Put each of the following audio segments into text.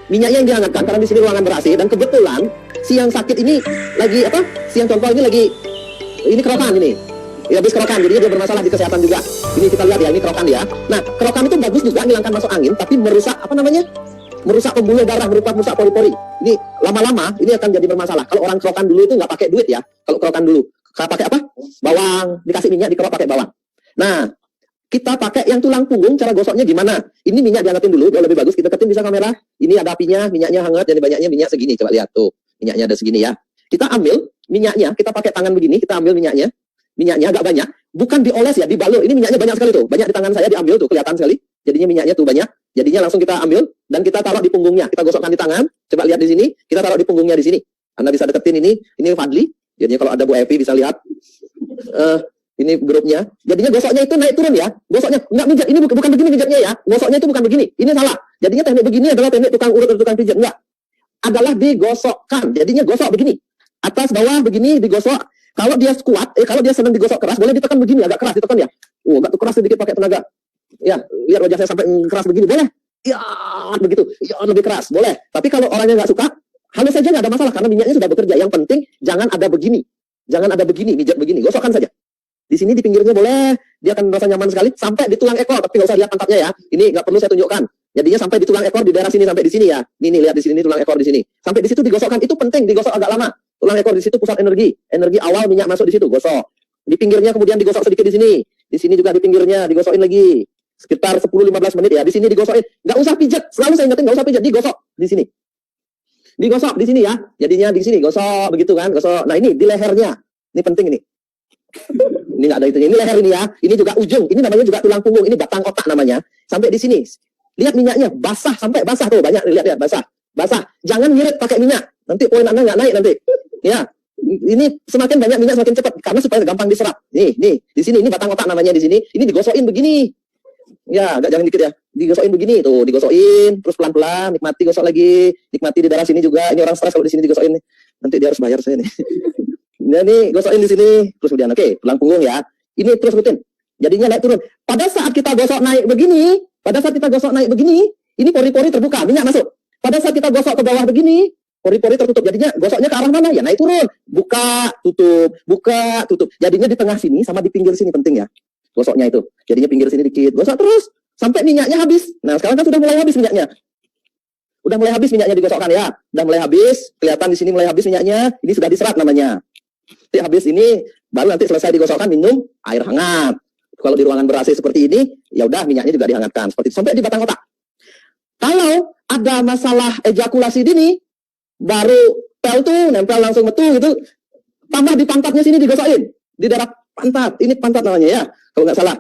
minyaknya yang dihangatkan karena di sini ruangan ber-AC dan kebetulan si yang sakit ini lagi apa? Si yang contoh ini lagi ini kerokan ini. Ya habis kerokan, jadi dia bermasalah di kesehatan juga. Ini kita lihat ya, ini kerokan ya. Nah, kerokan itu bagus juga menghilangkan masuk angin, tapi merusak apa namanya? Merusak pembuluh darah, merusak pori-pori. Ini lama-lama ini akan jadi bermasalah. Kalau orang kerokan dulu itu nggak pakai duit ya. Kalau kerokan dulu, pakai apa? Bawang, dikasih minyak, dikerok pakai bawang. Nah, kita pakai yang tulang punggung, cara gosoknya gimana? Ini minyak dihangatin dulu, biar lebih bagus. Kita deketin bisa kamera. Ini ada apinya, minyaknya hangat, jadi banyaknya minyak segini. Coba lihat tuh, minyaknya ada segini ya. Kita ambil minyaknya, kita pakai tangan begini, kita ambil minyaknya. Minyaknya agak banyak, bukan dioles ya, dibalur. Ini minyaknya banyak sekali tuh, banyak di tangan saya diambil tuh, kelihatan sekali. Jadinya minyaknya tuh banyak, jadinya langsung kita ambil dan kita taruh di punggungnya. Kita gosokkan di tangan. Coba lihat di sini, kita taruh di punggungnya di sini. Anda bisa deketin ini Fadli. Jadinya kalau ada Bu Evi bisa lihat. Ini grupnya. Jadinya gosoknya itu naik turun ya. Gosoknya nggak mijat. Ini bukan begini mijatnya ya. Gosoknya itu bukan begini. Ini salah. Jadinya teknik begini adalah teknik tukang urut atau tukang pijat. Enggak. Adalah digosokkan. Jadinya gosok begini. Atas bawah begini digosok. Kalau dia kuat, kalau dia senang digosok keras, boleh ditekan begini, agak keras ditekan ya. Agak keras sedikit pakai tenaga. Ya, lihat wajah saya sampai keras begini, boleh? Ya, begitu. Ya, lebih keras, boleh. Tapi kalau orangnya nggak suka, halus saja nggak ada masalah karena minyaknya sudah bekerja. Yang penting jangan ada begini, mijat begini, gosokkan saja. Di sini di pinggirnya boleh, dia akan merasa nyaman sekali sampai di tulang ekor. Tapi nggak usah lihat pantatnya ya. Ini nggak perlu saya tunjukkan. Jadinya sampai di tulang ekor di daerah sini sampai di sini ya. Ini lihat di sini tulang ekor di sini. Sampai di situ digosokkan. Itu penting digosok agak lama. Tulang ekor di situ pusat energi awal minyak masuk di situ, gosok. Di pinggirnya kemudian digosok sedikit di sini. Di sini juga di pinggirnya digosokin lagi. Sekitar 10-15 menit ya. Di sini digosokin. Nggak usah pijat. Selalu saya ingetin nggak usah pijat, digosok di sini. Digosok di sini ya. Jadinya di sini gosok begitu kan, gosok. Nah, ini di lehernya. Ini penting ini. Ini nggak ada itu. Ini leher ini ya. Ini juga ujung. Ini namanya juga tulang punggung. Ini batang otak namanya. Sampai di sini. Lihat minyaknya basah sampai basah tuh, banyak lihat basah. Jangan ngirit pakai minyak. Nanti poin Anda nggak naik nanti. Ya, ini semakin banyak minyak semakin cepat karena supaya gampang diserap. Nih, di sini ini batang otak namanya di sini. Ini digosokin begini. Ya, agak jangan dikit ya. Digosokin begini tuh, digosokin terus pelan-pelan, nikmati gosok lagi, nikmati di daerah sini juga. Ini orang stres kalau di sini digosokin nih. Nanti dia harus bayar saya nih. Nah, nih gosokin di sini terus kemudian oke, tulang punggung ya. Ini terus rutin. Jadinya naik turun. Pada saat kita gosok naik begini, ini pori-pori terbuka, minyak masuk. Pada saat kita gosok ke bawah begini, pori-pori tertutup. Jadinya gosoknya ke arah mana? Ya naik turun. Buka, tutup. Jadinya di tengah sini sama di pinggir sini penting ya. Gosoknya itu. Jadinya pinggir sini dikit. Gosok terus sampai minyaknya habis. Nah, sekarang kan sudah mulai habis minyaknya. Udah mulai habis minyaknya digosokkan ya. Udah mulai habis. Kelihatan di sini mulai habis minyaknya. Ini sudah diserap namanya. Nanti habis ini baru nanti selesai digosokkan minum air hangat. Kalau di ruangan ber-AC seperti ini, ya udah minyaknya juga dihangatkan seperti itu sampai di batang otak. Kalau ada masalah ejakulasi dini, baru pel tuh nempel langsung metu gitu, tambah di pantatnya sini digosokin, di daerah pantat. Ini pantat namanya ya, kalau nggak salah.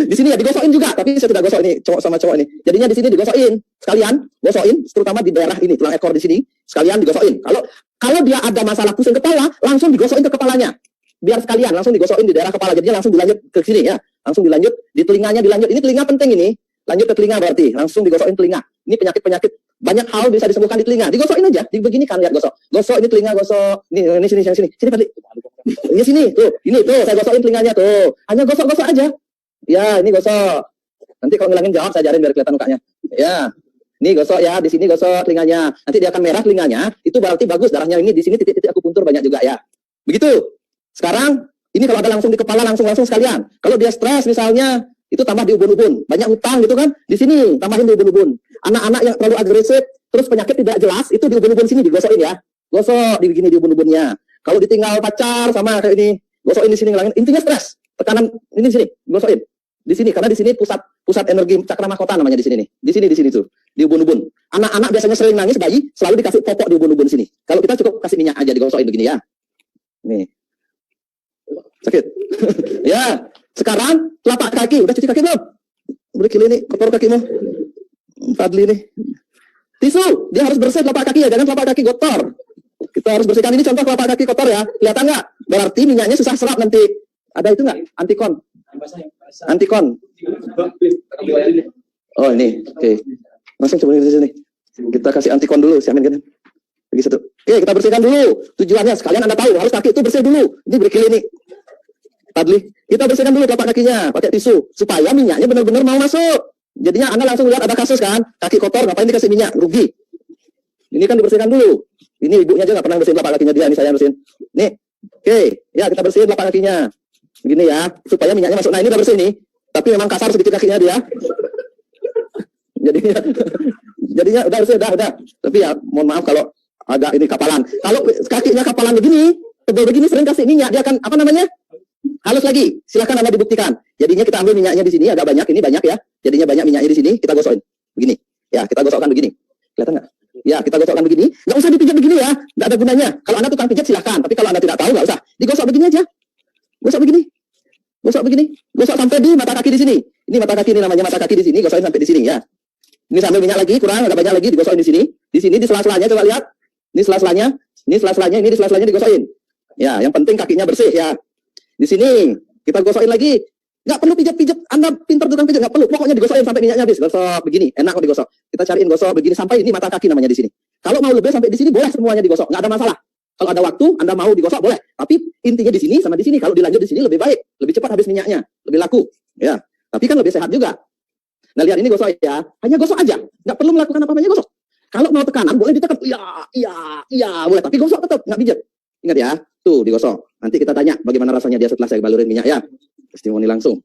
Di sini ya digosokin juga, tapi saya tidak gosok ini cowok sama cowok ini. Jadinya di sini digosokin, sekalian gosokin, terutama di daerah ini tulang ekor di sini, sekalian digosokin. Kalau dia ada masalah pusing kepala, langsung digosokin ke kepalanya. Biar sekalian langsung digosokin di daerah kepala. Jadinya langsung dilanjut ke sini ya, langsung dilanjut di telinganya dilanjut. Ini telinga penting ini. Lanjut ke telinga berarti, langsung digosokin telinga. Ini penyakit-penyakit banyak hal bisa disembuhkan di telinga. Digosokin aja, begini kan lihat gosok. Gosok ini telinga gosok. Ini sini. Sini Pak. Ini sini tuh. Ini tuh saya gosokin telinganya tuh. Hanya gosok-gosok aja. Ya, ini gosok. Nanti kalau ngilangin jawab saya ajarin biar kelihatan mukanya. Ya. Ini gosok ya, di sini gosok telinganya. Nanti dia akan merah telinganya. Itu berarti bagus darahnya ini di sini titik-titik akupuntur banyak juga ya. Begitu. Sekarang ini kalau ada langsung di kepala langsung sekalian. Kalau dia stres misalnya itu tambah di ubun-ubun, banyak utang gitu kan, di sini tambahin di ubun-ubun. Anak-anak yang terlalu agresif, terus penyakit tidak jelas, itu di ubun-ubun sini digosokin ya, gosok di begini di ubun-ubunnya. Kalau ditinggal pacar sama kayak ini, gosokin di sini ngilangin. Intinya stres, tekanan ini di sini, gosokin di sini karena di sini pusat energi cakra mahkota namanya di sini nih, di sini tuh, di ubun-ubun. Anak-anak biasanya sering nangis bayi, selalu dikasih popok di ubun-ubun sini. Kalau kita cukup kasih minyak aja digosokin begini ya, nih. Sakit. Ya, sekarang telapak kaki, udah cuci kaki belum? Berkili ini, kotor kakimu. Fadli nih. Tisu, dia harus bersih telapak kaki ya, jangan telapak kaki kotor. Kita harus bersihkan ini contoh telapak kaki kotor ya. Kelihatan nggak? Berarti minyaknya susah serap nanti. Ada itu nggak? Antikon. Oh ini, oke. Langsung coba di sini. Kita kasih antikon dulu, siamin kan? Lagi satu. Oke, kita bersihkan dulu. Tujuannya sekalian Anda tahu harus kaki itu bersih dulu. Ini berkili ini. Fadli, kita bersihkan dulu telapak kakinya pakai tisu supaya minyaknya benar-benar mau masuk. Jadinya Anda langsung lihat ada kasus kan, kaki kotor, ngapain dikasih minyak, rugi. Ini kan dibersihkan dulu. Ini ibunya aja nggak pernah bersihin telapak kakinya dia, ini saya bersihin. Nih, oke, ya kita bersihin telapak kakinya. Begini ya, supaya minyaknya masuk. Nah ini udah bersih nih, tapi memang kasar sedikit kakinya dia. jadinya udah bersih, udah. Tapi ya, mohon maaf kalau agak ini kapalan. Kalau kakinya kapalan begini, tebal begini, sering kasih minyak, dia akan apa namanya? Halus lagi. Silakan Anda dibuktikan. Jadinya kita ambil minyaknya di sini, agak banyak, ini banyak ya. Jadinya banyak minyaknya di sini, kita gosokin. Begini. Ya, kita gosokkan begini. Kelihatan nggak? Ya, kita gosokkan begini. Nggak usah dipijat begini ya. Nggak ada gunanya. Kalau Anda tukang pijat silahkan. Tapi kalau Anda tidak tahu, nggak usah. Digosok begini aja. Gosok begini. Gosok begini. Gosok sampai di mata kaki di sini. Ini mata kaki, ini namanya mata kaki di sini. Gosokin sampai di sini ya. Ini sambil minyak lagi, kurang, agak banyak lagi, digosokin di sini. Di sini, di sela-selanya, coba lihat. Ini sela-selanya. Ini sela-selanya, ini di sela-selanya digosokin. Ya, yang penting kakinya bersih ya. Di sini, kita gosokin lagi. Nggak perlu pijat-pijat. Anda pintar tukang pijat, nggak perlu. Pokoknya digosokin sampai minyaknya habis. Gosok begini, enak kok digosok. Kita cariin gosok begini sampai ini mata kaki namanya di sini. Kalau mau lebih sampai di sini boleh semuanya digosok, nggak ada masalah. Kalau ada waktu, Anda mau digosok boleh. Tapi intinya di sini sama di sini. Kalau dilanjut di sini lebih baik, lebih cepat habis minyaknya, lebih laku. Ya, tapi kan lebih sehat juga. Nah lihat ini gosok ya, hanya gosok aja, nggak perlu melakukan apa-apanya gosok. Kalau mau tekanan boleh ditekan, iya boleh. Tapi gosok tetap, nggak pijat. Ingat ya, tuh digosok. Nanti kita tanya bagaimana rasanya dia setelah saya balurin minyak ya. Testimoni langsung.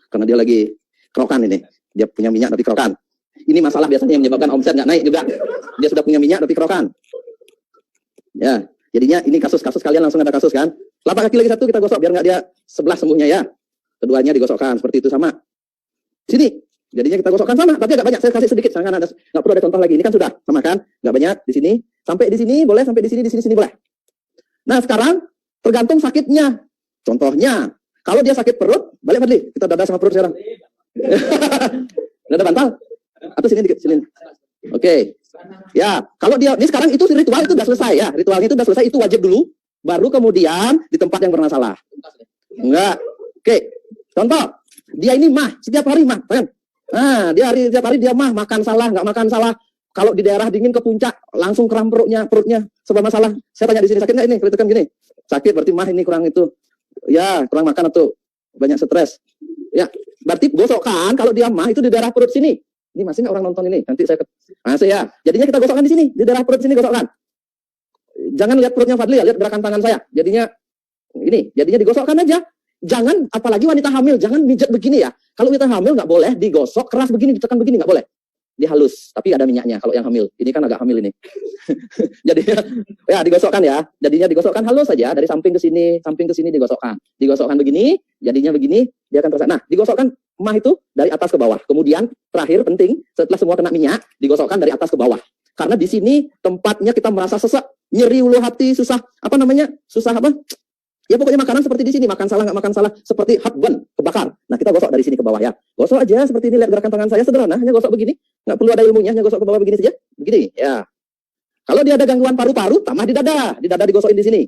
Karena dia lagi kerokan ini. Dia punya minyak tapi kerokan. Ini masalah biasanya yang menyebabkan omset nggak naik juga. Dia sudah punya minyak tapi kerokan. Ya, jadinya ini kasus-kasus kalian langsung ada kasus kan. Telapak kaki lagi satu kita gosok biar nggak dia sebelah sembuhnya ya. Keduanya digosokkan seperti itu sama. Sini. Jadinya kita gosokkan sama, tapi agak banyak. Saya kasih sedikit, nggak perlu ada contoh lagi. Ini kan sudah sama kan, nggak banyak di sini. Sampai di sini boleh, sampai di sini boleh. Nah sekarang tergantung sakitnya. Contohnya, kalau dia sakit perut, balik Fadli. Kita dada sama perut sekarang. Dada bantal? Atau sini dikit, sini. Oke. Ya, kalau dia, ini sekarang itu ritual itu udah selesai ya. Ritualnya itu udah selesai, itu wajib dulu. Baru kemudian di tempat yang bermasalah. Enggak. Oke. Contoh, dia ini mah, setiap hari mah. Nah, setiap hari dia mah, makan salah, nggak makan salah. Kalau di daerah dingin ke puncak, langsung kram perutnya sebab masalah. Saya tanya di sini, sakit nggak ini? Kalau tekan gini, sakit berarti mah ini kurang itu. Ya, kurang makan atau banyak stres. Ya, berarti gosokkan kalau dia mah itu di daerah perut sini. Ini masih nggak orang nonton ini? Nanti saya masih ya. Jadinya kita gosokkan di sini, di daerah perut sini gosokkan. Jangan lihat perutnya Fadli, lihat gerakan tangan saya. Jadinya digosokkan aja. Jangan, apalagi wanita hamil, jangan mijat begini ya. Kalau wanita hamil nggak boleh digosok keras begini, ditekan begini nggak boleh. Dia halus, tapi ada minyaknya. Kalau yang hamil, ini kan agak hamil ini. Jadinya, ya digosokkan ya. Jadinya digosokkan halus saja dari samping ke sini digosokkan. Digosokkan begini, jadinya begini, dia akan terasa. Nah, digosokkan mah itu dari atas ke bawah. Kemudian terakhir penting, setelah semua kena minyak, digosokkan dari atas ke bawah. Karena di sini tempatnya kita merasa sesak, nyeri ulu hati, susah apa? Ya pokoknya makanan seperti di sini, makan salah nggak makan salah, seperti hatban, kebakar. Nah kita gosok dari sini ke bawah ya. Gosok aja seperti ini, lihat gerakan tangan saya sederhana, hanya gosok begini, nggak perlu ada ilmunya, hanya gosok ke bawah begini saja, begini ya. Kalau dia ada gangguan paru-paru, tambah di dada digosokin di sini.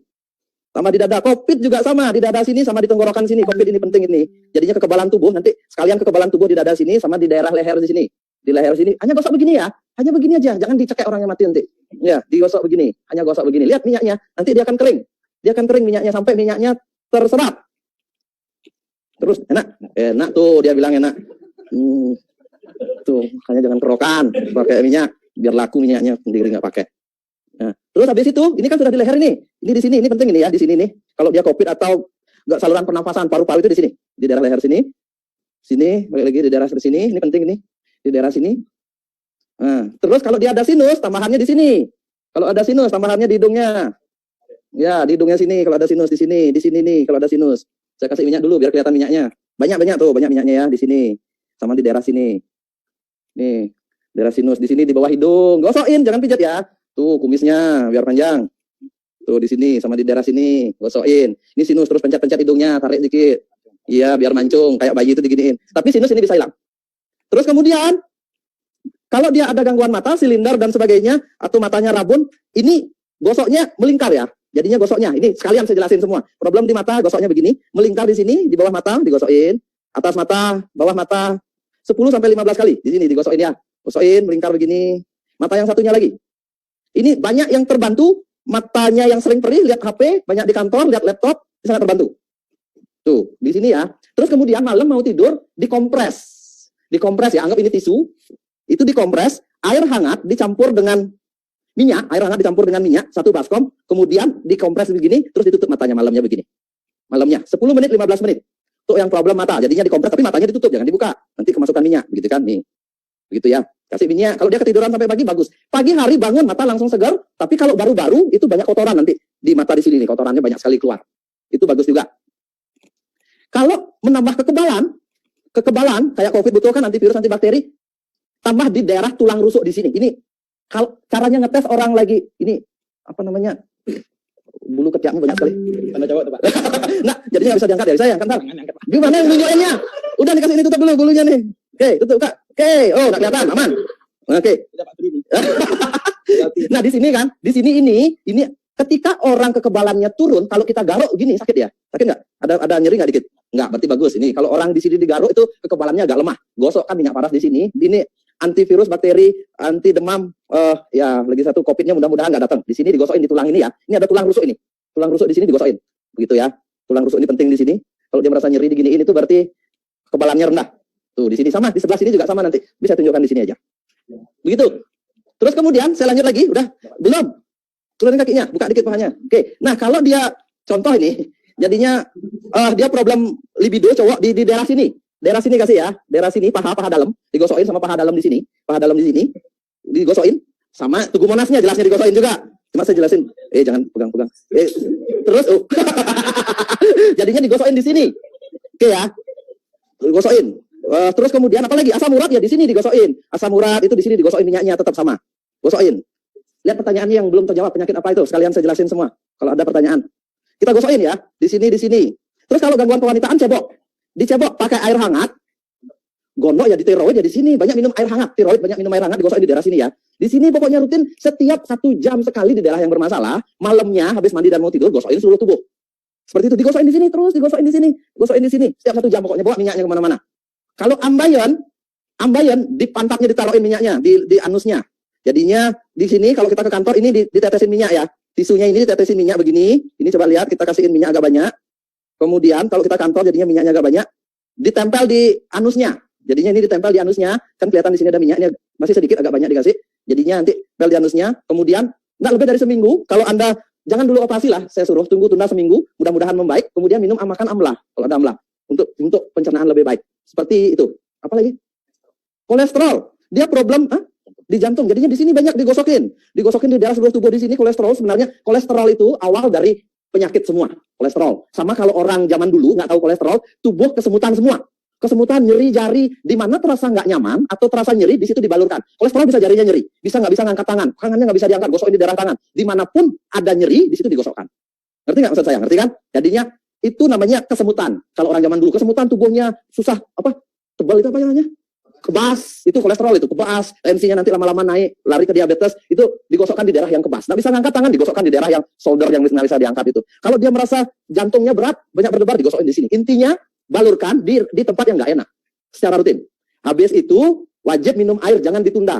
Tambah di dada, COVID juga sama, di dada sini sama di tenggorokan sini, COVID ini penting ini. Jadinya kekebalan tubuh, nanti sekalian kekebalan tubuh di dada sini sama di daerah leher di sini. Di leher sini, hanya gosok begini ya, hanya begini aja, jangan dicekek orangnya mati nanti. Ya, digosok begini, hanya gosok begini, lihat minyaknya, nanti dia akan kering. Dia akan kering minyaknya sampai minyaknya terserap. Terus enak tuh dia bilang enak. Tuh makanya jangan kerokan, pakai minyak biar laku minyaknya sendiri nggak pakai. Nah, terus habis itu ini kan sudah di leher ini di sini ini penting ini ya di sini nih. Kalau dia COVID atau nggak saluran pernafasan paru-paru itu di sini di daerah leher sini balik lagi di daerah sini ini penting ini di daerah sini. Nah, terus kalau dia ada sinus tambahannya di sini. Kalau ada sinus tambahannya di hidungnya. Ya, di hidungnya sini kalau ada sinus di sini nih kalau ada sinus. Saya kasih minyak dulu biar kelihatan minyaknya. Banyak tuh, banyak minyaknya ya di sini. Sama di daerah sini. Nih, daerah sinus di sini di bawah hidung. Gosokin, jangan pijat ya. Tuh kumisnya biar panjang. Tuh di sini sama di daerah sini, gosokin. Ini sinus terus pencet-pencet hidungnya, tarik dikit. Iya, biar mancung kayak bayi itu diginiin. Tapi sinus ini bisa hilang. Terus kemudian kalau dia ada gangguan mata, silinder dan sebagainya atau matanya rabun, ini gosoknya melingkar ya. Jadinya gosoknya, ini sekalian saya jelasin semua. Problem di mata, gosoknya begini. Melingkar di sini, di bawah mata, digosokin. Atas mata, bawah mata, 10-15 kali. Di sini digosokin ya. Gosokin, melingkar begini. Mata yang satunya lagi. Ini banyak yang terbantu. Matanya yang sering perih, lihat HP. Banyak di kantor, lihat laptop. Sangat terbantu. Tuh, di sini ya. Terus kemudian malam mau tidur, dikompres. Dikompres ya, anggap ini tisu. Itu dikompres, air hangat dicampur dengan minyak, satu baskom, kemudian dikompres begini, terus ditutup matanya malamnya begini. Malamnya 10 menit, 15 menit. Untuk yang problem mata, jadinya dikompres tapi matanya ditutup, jangan dibuka. Nanti kemasukan minyak, begitu kan nih. Begitu ya. Kasih minyak, kalau dia ketiduran sampai pagi bagus. Pagi hari bangun mata langsung segar, tapi kalau baru-baru itu banyak kotoran nanti di mata di sini nih, kotorannya banyak sekali keluar. Itu bagus juga. Kalau menambah kekebalan kayak COVID betul kan, antivirus, antibakteri, tambah di daerah tulang rusuk di sini. Ini kalau caranya ngetes orang lagi ini apa namanya? Bulu ketiaknya banyak sekali. Anda coba coba. Nah, jadinya nggak bisa diangkat ya, saya angkat. Gimana yang nunjukinnya? Udah dikasih ini tutup dulu bulunya nih. Oke, tutup Kak. Oke, oh nggak kelihatan, aman. Oke. Nah, di sini kan, di sini ini ketika orang kekebalannya turun, kalau kita garuk gini sakit ya? Sakit nggak? Ada nyeri nggak dikit? Nggak, berarti bagus. Ini kalau orang di sini digaruk itu kekebalannya agak lemah. Gosok kan minyak paras di sini. Ini antivirus, bakteri, anti demam, ya lagi satu COVID-nya mudah-mudahan nggak datang. Di sini digosokin di tulang ini ya. Ini ada tulang rusuk ini. Tulang rusuk di sini digosokin. Begitu ya. Tulang rusuk ini penting di sini. Kalau dia merasa nyeri diginiin itu berarti kekebalannya rendah. Tuh di sini sama, di sebelah sini juga sama nanti. Bisa tunjukkan di sini aja. Begitu. Terus kemudian saya lanjut lagi, udah belum? Turunin kakinya, buka dikit pahanya. Oke. Nah, kalau dia contoh ini jadinya dia problem libido cowok di daerah sini. Daerah sini kasih ya, daerah sini paha dalam, digosokin sama paha dalam di sini, digosokin sama tugu monasnya jelasnya digosokin juga. Cuma saya jelasin, jangan pegang-pegang. Terus jadinya digosokin di sini. Oke ya. Digosokin. Terus kemudian apa lagi? Asam urat ya di sini digosokin. Asam urat itu di sini digosokin minyaknya tetap sama. Gosokin. Lihat pertanyaannya yang belum terjawab, penyakit apa itu? Sekalian saya jelasin semua. Kalau ada pertanyaan. Kita gosokin ya, di sini. Terus kalau gangguan kewanitaan cebok. Dicebok pakai air hangat. Gondok ya di tiroid ya di sini, banyak minum air hangat. Tiroid banyak minum air hangat, digosokin di daerah sini ya. Di sini pokoknya rutin setiap 1 jam sekali di daerah yang bermasalah. Malamnya habis mandi dan mau tidur gosokin seluruh tubuh. Seperti itu, digosokin di sini terus, digosokin di sini, gosokin di sini. Setiap 1 jam pokoknya bawa minyaknya kemana-mana. Kalau ambayan di pantatnya ditaruhin minyaknya di anusnya. Jadinya di sini kalau kita ke kantor ini ditetesin minyak ya. Tisunya ini ditetesin minyak begini. Ini coba lihat, kita kasihin minyak agak banyak. Kemudian kalau kita kantor jadinya minyaknya agak banyak. Ditempel di anusnya. Jadinya ini ditempel di anusnya. Kan kelihatan di sini ada minyaknya. Masih sedikit agak banyak dikasih. Jadinya nanti tempel di anusnya. Kemudian nggak lebih dari seminggu. Kalau Anda jangan dulu operasi lah. Saya suruh tunda seminggu. Mudah-mudahan membaik. Kemudian minum makan amlah. Kalau ada amlah. Untuk pencernaan lebih baik. Seperti itu. Apa lagi? Kolesterol. Dia problem di jantung. Jadinya di sini banyak digosokin. Digosokin di daerah seluruh tubuh di sini. Kolesterol sebenarnya itu awal dari penyakit semua. Kolesterol. Sama kalau orang zaman dulu nggak tahu kolesterol, tubuh kesemutan semua. Kesemutan, nyeri jari, di mana terasa nggak nyaman atau terasa nyeri, di situ dibalurkan. Kolesterol bisa jarinya nyeri, nggak bisa ngangkat tangannya nggak bisa diangkat, gosokin di daerah tangan. Dimanapun ada nyeri, di situ digosokkan. Ngerti nggak maksud saya? Ngerti kan? Jadinya itu namanya kesemutan. Kalau orang zaman dulu kesemutan tubuhnya susah tebal itu apa namanya? Kebas, itu kolesterol itu kebas, tensinya nanti lama-lama naik, lari ke diabetes, itu digosokkan di daerah yang kebas. Nggak bisa ngangkat tangan, digosokkan di daerah yang shoulder yang nggak bisa diangkat itu. Kalau dia merasa jantungnya berat, banyak berdebar, digosokkan di sini. Intinya balurkan di tempat yang nggak enak secara rutin. Habis itu wajib minum air, jangan ditunda.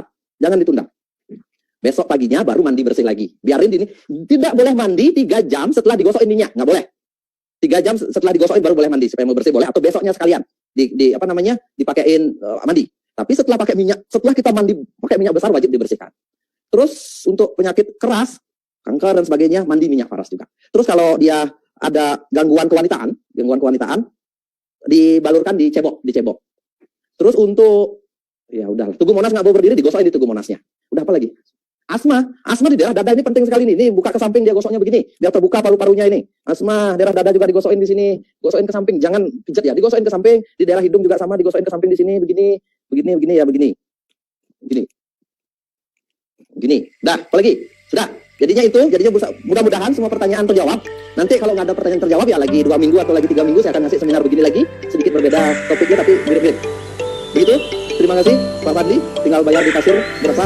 Besok paginya baru mandi bersih lagi. Biarin ini, tidak boleh mandi 3 jam setelah digosokin minyak, nggak boleh. 3 jam setelah digosokin baru boleh mandi supaya mau bersih boleh, atau besoknya sekalian dipakein mandi. Tapi setelah pakai minyak, setelah kita mandi pakai minyak besar wajib dibersihkan. Terus untuk penyakit keras, kanker dan sebagainya, mandi minyak paras juga. Terus kalau dia ada gangguan kewanitaan, dibalurkan dicebok. Terus untuk ya udah, tugu monas nggak mau berdiri, digosokin di tugu monasnya. Udah apa lagi? Asma di daerah dada ini penting sekali nih. Ini buka ke samping dia gosoknya begini, biar terbuka paru-parunya ini. Asma daerah dada juga digosokin di sini, gosokin ke samping, jangan pijat ya, digosokin ke samping. Di daerah hidung juga sama, digosokin ke samping di sini, begini. Dah, apa lagi? Sudah. Jadinya mudah-mudahan semua pertanyaan terjawab. Nanti kalau nggak ada pertanyaan terjawab ya lagi 2 minggu atau lagi 3 minggu saya akan ngasih seminar begini lagi, sedikit berbeda topiknya tapi mirip-mirip. Begitu. Terima kasih Pak Fadli, tinggal bayar di kasir berapa?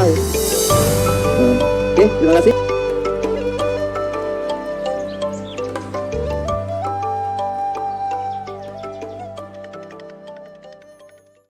Oke, terima kasih.